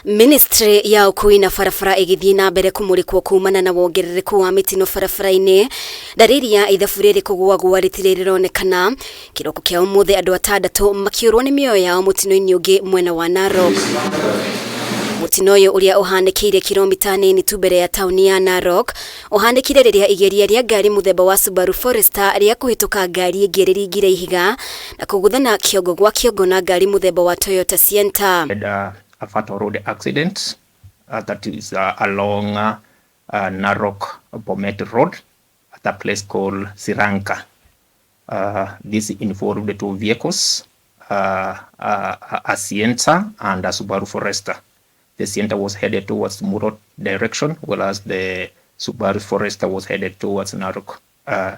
Ministry ya ukui na barabara igithii na mbere kumurikwo kumana na wongerereku wa mitino barabara-ini. Dariri ya ithabu riri kugwagwa ritirironekana. Kiroko kia umuthi andu atandatu makiurwo ni mioyo yao mutino-ini ungi mwena wa Narok. Mutino uyu uria uhanikire kilomita nini tu mbere ya tauni ya Narok uhanikire riria igeria ria ngari muthemba wa SUBARU Forester ria kuhituka ngari ingi riringire ihiga na kuguthana kiongo gwa kiongo na ngari muthemba wa Toyota Sienta. A fatal road accident that is along Narok Bomet Road at a place called SILANGA. This involved two vehicles, a Sienta and a SUBARU Forester. The Sienta was headed towards MURU direction, whereas the SUBARU Forester was headed towards Narok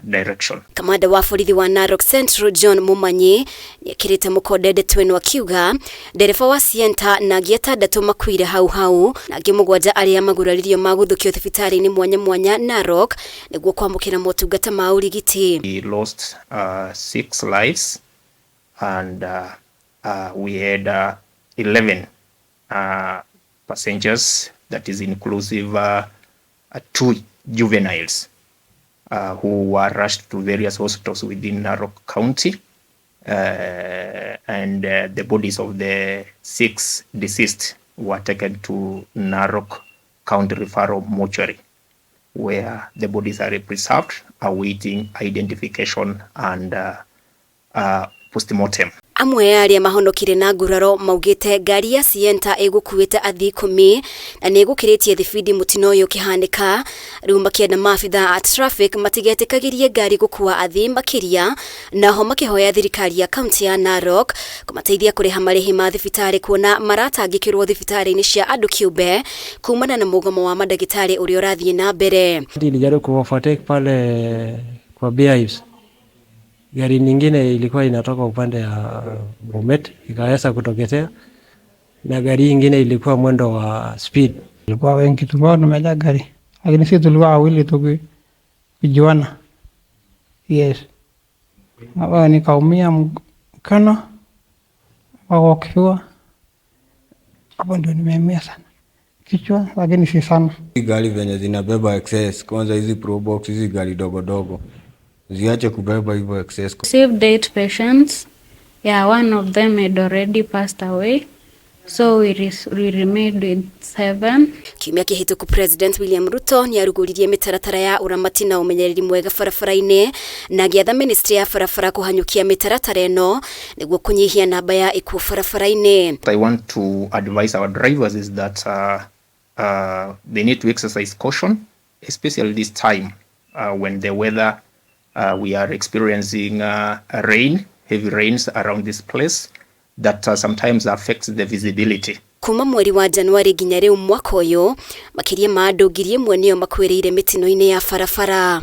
direction. Kamanda wa borithi wa Narok Central John Mumanyi niekirite mukodede twenu akiuga ndereba wa Sienta na angi atandatu makuire hau na angi mugwanja aria maguraririo maguthukio thibitari-ini mwanya Narok niguo kwamukira motungata ma urigiti. We lost 6 lives and we had 11 passengers, that is inclusive 2 juveniles who were rushed to various hospitals within Narok County, and the bodies of the 6 deceased were taken to Narok County Referral Mortuary, where the bodies are preserved, awaiting identification and postmortem. Amwe aria mahonokire na nguraro maugite ngari ya Sienta igukuite athii 10 na nigukiritie thibidi mutino uyu kihanika. Riu makienda maabitha a traffic matigetikagirie ngari gukua athii makiria naho makihoya thirikari ya kaunti ya Narok kumateithia kuriha marihi ma thibitari kuona maratangikirwo thibitari-ini cia andu kiumbe kumana na mugomo wa madagitari uria urathie na mbere. Nilijaribu kuwafuata pale kwa BIS. Gari nyingine ilikuwa inatoka upande ya Bomet ikaweza kutoketea, na gari nyingine ilikuwa mwendo wa speed. Ilikuwa wengi tulikuwa tumeja gari, lakini sisi tulikuwa wawili tu kujuana. Yes. Hapo nikaumia mkono wa kifua. Hapo ndio nimeumia sana kichwa, lakini si sana. Gari venye zinabeba excess, kwanza hizi probox, hizi gari dogo ziache kubeba hivyo excess. Saved 8 patients. Yeah, one of them had already passed away. So we remained with 7. Kiumia kihituku President William Ruto ni aruguririe mitaratara ya uramati na umenyereri mwega barabara-ini na giatha ministry ya barabara kuhanyukia mitaratara eno niguo kunyihia namba ya ikuũ barabara-ini. I want to advise our drivers is that they need to exercise caution, especially this time when the weather we are experiencing heavy rains around this place that sometimes affects the visibility. Kuma mweri wa Januari nginya riu mwaka uyu makiria ma andu 1,000 nio makuĩrĩire mitino-ini ya barabara.